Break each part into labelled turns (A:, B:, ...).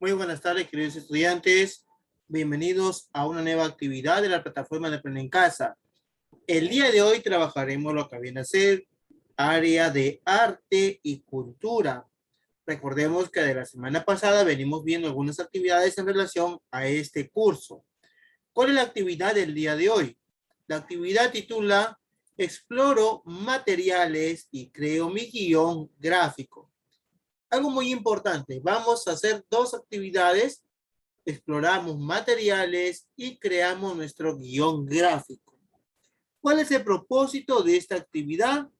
A: Muy buenas tardes, queridos estudiantes. Bienvenidos a una nueva actividad de la plataforma de Aprende en Casa. El día de hoy trabajaremos lo que viene a ser área de arte y cultura. Recordemos que de la semana pasada venimos viendo algunas actividades en relación a este curso. ¿Cuál es la actividad del día de hoy? La actividad titula Exploro materiales y creo mi guión gráfico. Algo muy importante, vamos a hacer dos actividades. Exploramos materiales y creamos nuestro guión gráfico. ¿Cuál es el propósito de esta actividad?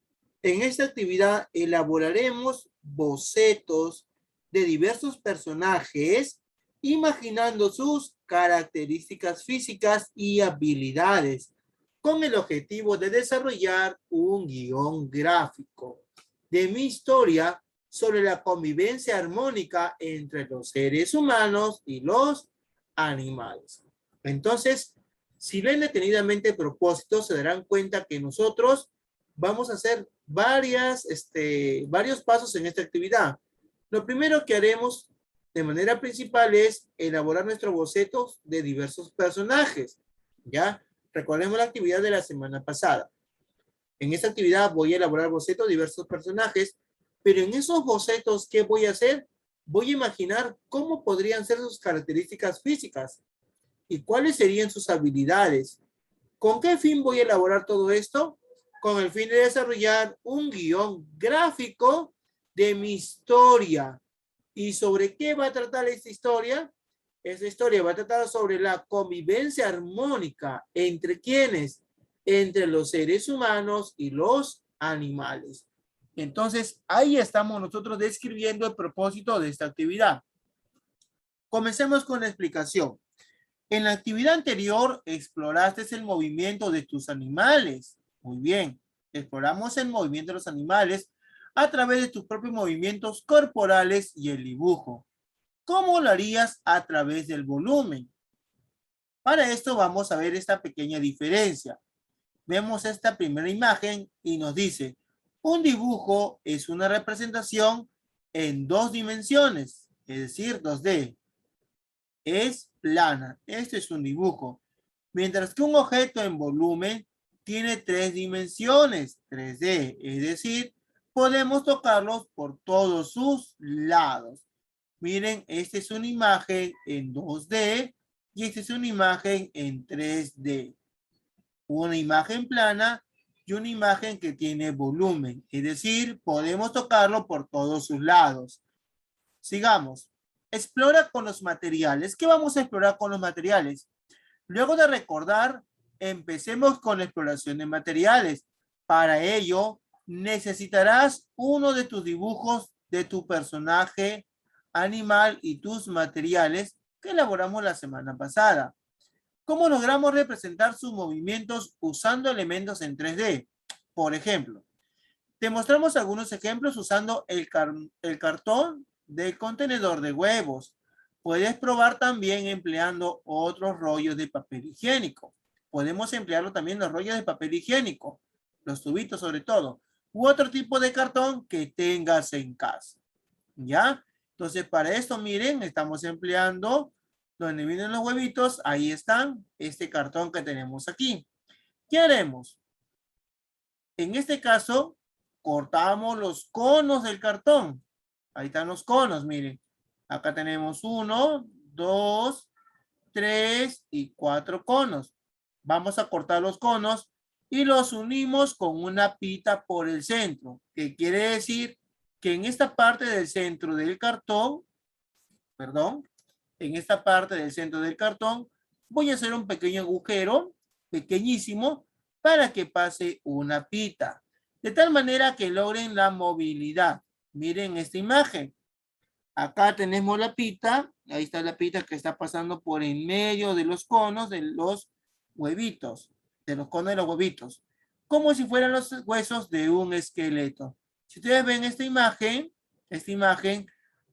A: En esta actividad elaboraremos bocetos de diversos personajes, imaginando sus características físicas y habilidades, con el objetivo de desarrollar un guión gráfico de mi historia sobre la convivencia armónica entre los seres humanos y los animales. Entonces, si leen detenidamente el propósito, se darán cuenta que nosotros vamos a hacer varios pasos en esta actividad. Lo primero que haremos de manera principal es elaborar nuestros bocetos de diversos personajes. ¿Ya? Recordemos la actividad de la semana pasada. En esta actividad voy a elaborar bocetos de diversos personajes, pero en esos bocetos, ¿qué voy a hacer? Voy a imaginar cómo podrían ser sus características físicas y cuáles serían sus habilidades. ¿Con qué fin voy a elaborar todo esto? Con el fin de desarrollar un guión gráfico de mi historia. ¿Y sobre qué va a tratar esta historia? Esta historia va a tratar sobre la convivencia armónica entre quienes, entre los seres humanos y los animales. Entonces, ahí estamos nosotros describiendo el propósito de esta actividad. Comencemos con la explicación. En la actividad anterior exploraste el movimiento de tus animales. Muy bien, exploramos el movimiento de los animales a través de tus propios movimientos corporales y el dibujo. ¿Cómo lo harías a través del volumen? Para esto vamos a ver esta pequeña diferencia. Vemos esta primera imagen y nos dice, un dibujo es una representación en dos dimensiones, es decir, 2D. Es plana. Este es un dibujo. Mientras que un objeto en volumen tiene tres dimensiones, 3D. Es decir, podemos tocarlos por todos sus lados. Miren, esta es una imagen en 2D y esta es una imagen en 3D. Una imagen plana y una imagen que tiene volumen. Es decir, podemos tocarlo por todos sus lados. Sigamos. Explora con los materiales. ¿Qué vamos a explorar con los materiales? Luego de recordar, empecemos con la exploración de materiales. Para ello, necesitarás uno de tus dibujos de tu personaje animal y tus materiales que elaboramos la semana pasada. ¿Cómo logramos representar sus movimientos usando elementos en 3D? Por ejemplo, te mostramos algunos ejemplos usando el cartón del contenedor de huevos. Puedes probar también empleando otros rollos de papel higiénico. Podemos emplearlo también los rollos de papel higiénico, los tubitos sobre todo, u otro tipo de cartón que tengas en casa. ¿Ya? Entonces, para esto, miren, estamos empleando donde vienen los huevitos, ahí están, este cartón que tenemos aquí. ¿Qué haremos? En este caso, cortamos los conos del cartón. Ahí están los conos, miren. Acá tenemos 1, 2, 3 y 4 conos. Vamos a cortar los conos y los unimos con una pita por el centro, que quiere decir que en esta parte del centro del cartón, perdón, en esta parte del centro del cartón, voy a hacer un pequeño agujero, pequeñísimo, para que pase una pita. De tal manera que logren la movilidad. Miren esta imagen. Acá tenemos la pita. Ahí está la pita que está pasando por en medio de los conos de los huevitos. De los conos de los huevitos. Como si fueran los huesos de un esqueleto. Si ustedes ven esta imagen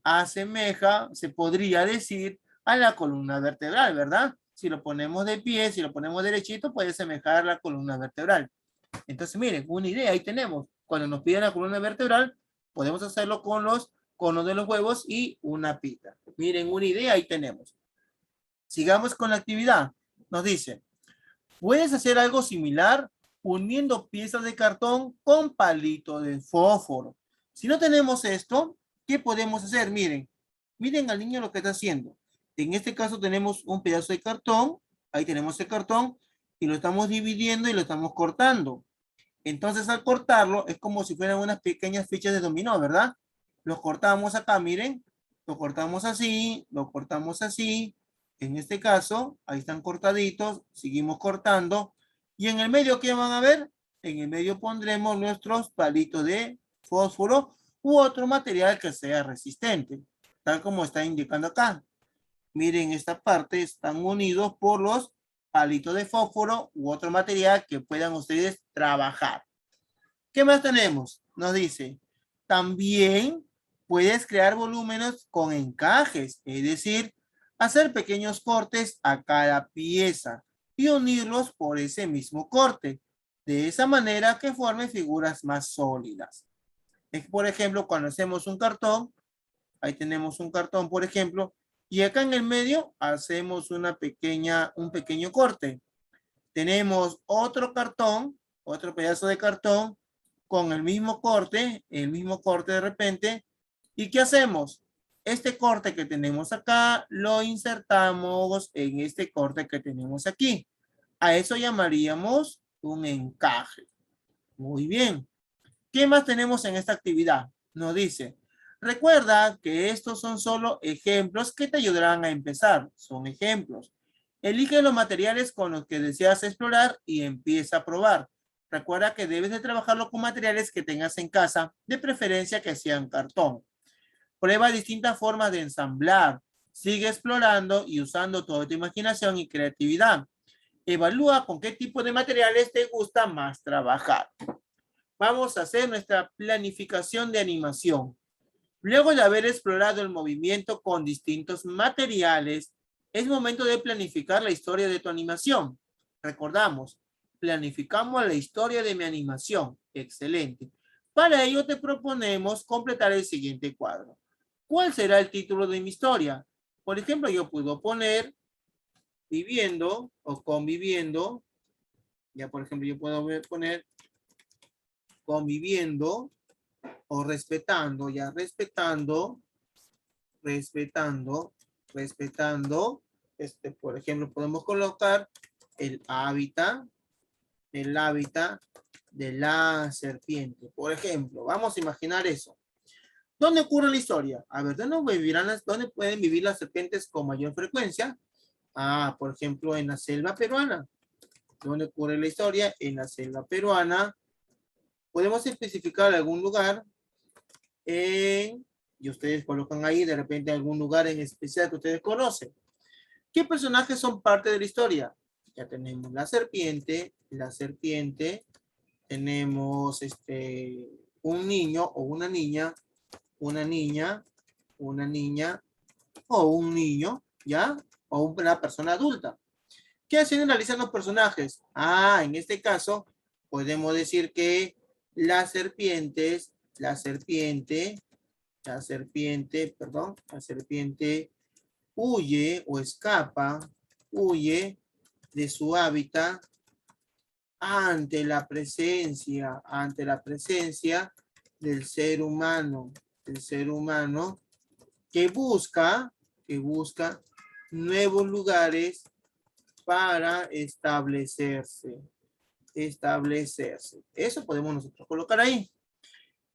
A: asemeja, se podría decir, a la columna vertebral, ¿verdad? Si lo ponemos de pie, si lo ponemos derechito, puede asemejar la columna vertebral. Entonces, miren, una idea ahí tenemos. Cuando nos piden la columna vertebral, podemos hacerlo con los cono de los huevos y una pita. Miren, una idea ahí tenemos. Sigamos con la actividad. Nos dice, puedes hacer algo similar uniendo piezas de cartón con palito de fósforo. Si no tenemos esto, ¿qué podemos hacer? Miren, miren al niño lo que está haciendo. En este caso tenemos un pedazo de cartón. Ahí tenemos el cartón y lo estamos dividiendo y lo estamos cortando. Entonces al cortarlo es como si fueran unas pequeñas fichas de dominó, ¿verdad? Los cortamos acá, miren. Lo cortamos así, lo cortamos así. En este caso, ahí están cortaditos. Seguimos cortando. Y en el medio, ¿qué van a ver? En el medio pondremos nuestros palitos de fósforo u otro material que sea resistente, tal como está indicando acá. Miren, esta parte están unidos por los palitos de fósforo u otro material que puedan ustedes trabajar. ¿Qué más tenemos? Nos dice, también puedes crear volúmenes con encajes, es decir, hacer pequeños cortes a cada pieza y unirlos por ese mismo corte, de esa manera que formen figuras más sólidas. Por ejemplo, cuando hacemos un cartón, ahí tenemos un cartón, por ejemplo, y acá en el medio hacemos un pequeño corte. Tenemos otro cartón, otro pedazo de cartón con el mismo corte de repente. ¿Y qué hacemos? Este corte que tenemos acá lo insertamos en este corte que tenemos aquí. A eso llamaríamos un encaje. Muy bien. ¿Qué más tenemos en esta actividad? Nos dice, recuerda que estos son solo ejemplos que te ayudarán a empezar. Son ejemplos. Elige los materiales con los que deseas explorar y empieza a probar. Recuerda que debes de trabajarlo con materiales que tengas en casa, de preferencia que sean cartón. Prueba distintas formas de ensamblar. Sigue explorando y usando toda tu imaginación y creatividad. Evalúa con qué tipo de materiales te gusta más trabajar. Vamos a hacer nuestra planificación de animación. Luego de haber explorado el movimiento con distintos materiales, es momento de planificar la historia de tu animación. Recordamos, planificamos la historia de mi animación. Excelente. Para ello te proponemos completar el siguiente cuadro. ¿Cuál será el título de mi historia? Por ejemplo, yo puedo poner viviendo o conviviendo. Ya, por ejemplo, yo puedo poner conviviendo o respetando, ya respetando, por ejemplo, podemos colocar el hábitat de la serpiente. Por ejemplo, vamos a imaginar eso. ¿Dónde ocurre la historia? A ver, ¿dónde pueden vivir las serpientes con mayor frecuencia? Ah, por ejemplo, en la selva peruana. ¿Dónde ocurre la historia? En la selva peruana. Podemos especificar algún lugar y ustedes colocan ahí de repente algún lugar en especial que ustedes conocen. ¿Qué personajes son parte de la historia? Ya tenemos la serpiente, tenemos un niño o una niña o un niño, ¿ya? O una persona adulta. ¿Qué acciones realizan los personajes? Ah, en este caso podemos decir que la serpiente huye o escapa, huye de su hábitat ante la presencia del ser humano, que busca nuevos lugares para establecerse. Eso podemos nosotros colocar ahí.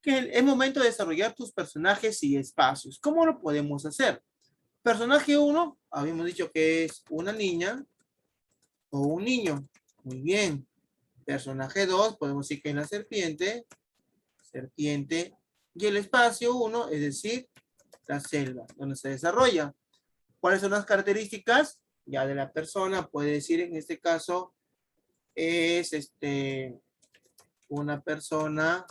A: Que es momento de desarrollar tus personajes y espacios. ¿Cómo lo podemos hacer? Personaje 1, habíamos dicho que es una niña o un niño. Muy bien. Personaje 2, podemos decir que es la serpiente. Y el espacio 1, es decir, la selva, donde se desarrolla. ¿Cuáles son las características? Ya de la persona, puede decir en este caso, es una persona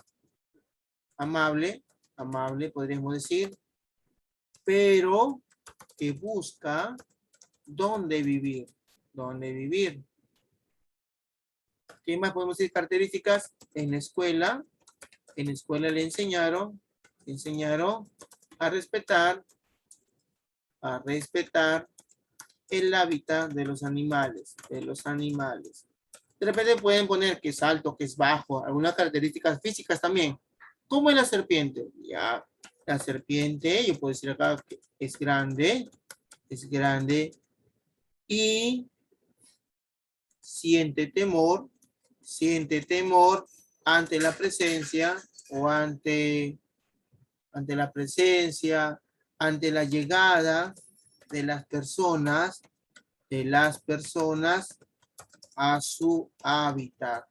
A: amable, podríamos decir, pero que busca dónde vivir. ¿Qué más podemos decir? Características en la escuela le enseñaron a respetar el hábitat de los animales, De repente pueden poner que es alto, que es bajo, algunas características físicas también. ¿Cómo es la serpiente? Ya, la serpiente, yo puedo decir acá que es grande y siente temor ante la presencia o ante la presencia, ante la llegada de las personas a su hábitat.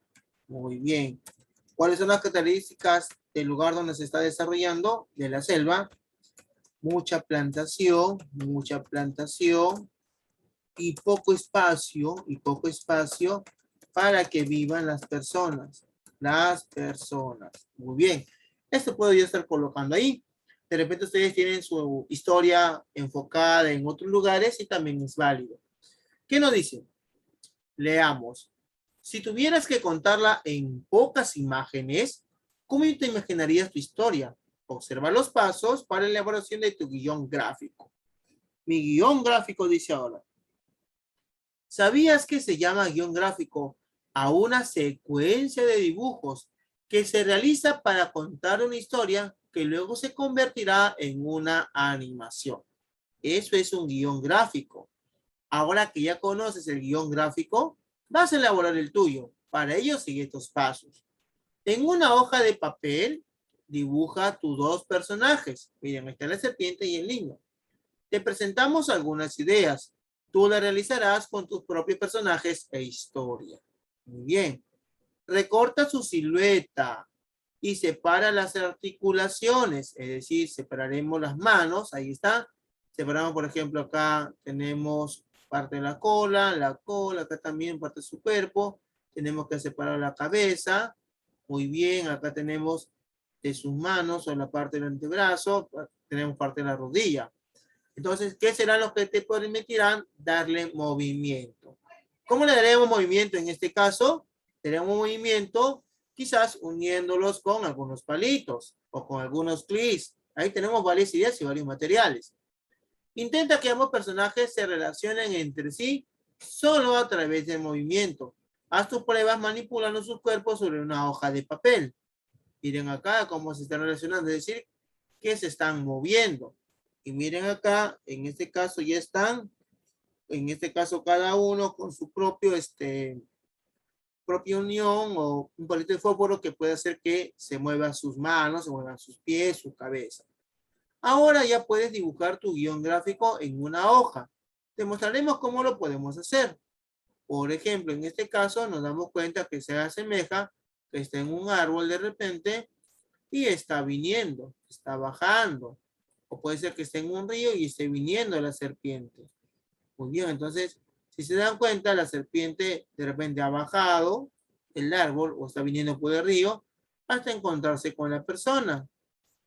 A: Muy bien. ¿Cuáles son las características del lugar donde se está desarrollando? De la selva. Mucha plantación y poco espacio para que vivan las personas. Muy bien. Esto puedo yo estar colocando ahí. De repente ustedes tienen su historia enfocada en otros lugares y también es válido. ¿Qué nos dicen? Leamos. Si tuvieras que contarla en pocas imágenes, ¿cómo te imaginarías tu historia? Observa los pasos para la elaboración de tu guión gráfico. Mi guión gráfico dice ahora. ¿Sabías que se llama guión gráfico a una secuencia de dibujos que se realiza para contar una historia que luego se convertirá en una animación? Eso es un guión gráfico. Ahora que ya conoces el guión gráfico, vas a elaborar el tuyo. Para ello, sigue estos pasos. En una hoja de papel, dibuja tus dos personajes. Miren, está la serpiente y el niño. Te presentamos algunas ideas. Tú las realizarás con tus propios personajes e historia. Muy bien. Recorta su silueta y separa las articulaciones. Es decir, separaremos las manos. Ahí está. Separamos, por ejemplo, acá tenemos parte de la cola, acá también parte de su cuerpo. Tenemos que separar la cabeza. Muy bien, acá tenemos de sus manos o la parte del antebrazo. Tenemos parte de la rodilla. Entonces, ¿qué serán los que te permitirán darle movimiento? ¿Cómo le daremos movimiento en este caso? Tenemos movimiento quizás uniéndolos con algunos palitos o con algunos clips. Ahí tenemos varias ideas y varios materiales. Intenta que ambos personajes se relacionen entre sí solo a través del movimiento. Haz tus pruebas manipulando sus cuerpos sobre una hoja de papel. Miren acá cómo se están relacionando, es decir, que se están moviendo. Y miren acá, en este caso ya están, en este caso cada uno con su propia unión o un palito de fósforo que puede hacer que se muevan sus manos, se muevan sus pies, su cabeza. Ahora ya puedes dibujar tu guión gráfico en una hoja. Te mostraremos cómo lo podemos hacer. Por ejemplo, en este caso nos damos cuenta que se asemeja que está en un árbol de repente y está viniendo, está bajando. O puede ser que esté en un río y esté viniendo la serpiente. Muy bien, entonces, si se dan cuenta, la serpiente de repente ha bajado el árbol o está viniendo por el río hasta encontrarse con la persona.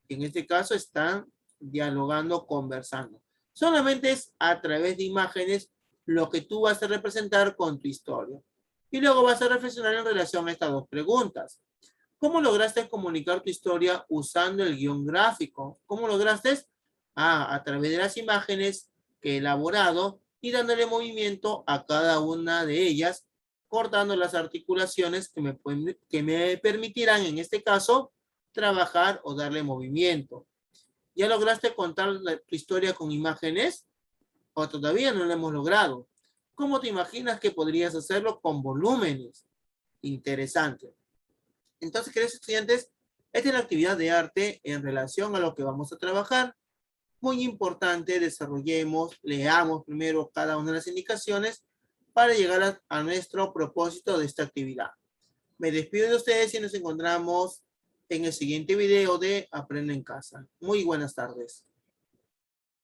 A: En este caso están dialogando, conversando. Solamente es a través de imágenes lo que tú vas a representar con tu historia. Y luego vas a reflexionar en relación a estas dos preguntas. ¿Cómo lograste comunicar tu historia usando el guión gráfico? ¿Cómo lograste? A través de las imágenes que he elaborado y dándole movimiento a cada una de ellas, cortando las articulaciones que me permitirán, en este caso, trabajar o darle movimiento. ¿Ya lograste contar tu historia con imágenes? ¿O todavía no lo hemos logrado? ¿Cómo te imaginas que podrías hacerlo con volúmenes? Interesante. Entonces, queridos estudiantes, esta es la actividad de arte en relación a lo que vamos a trabajar. Muy importante, desarrollemos, leamos primero cada una de las indicaciones para llegar a nuestro propósito de esta actividad. Me despido de ustedes y nos encontramos en el siguiente video de Aprende en Casa. Muy buenas tardes.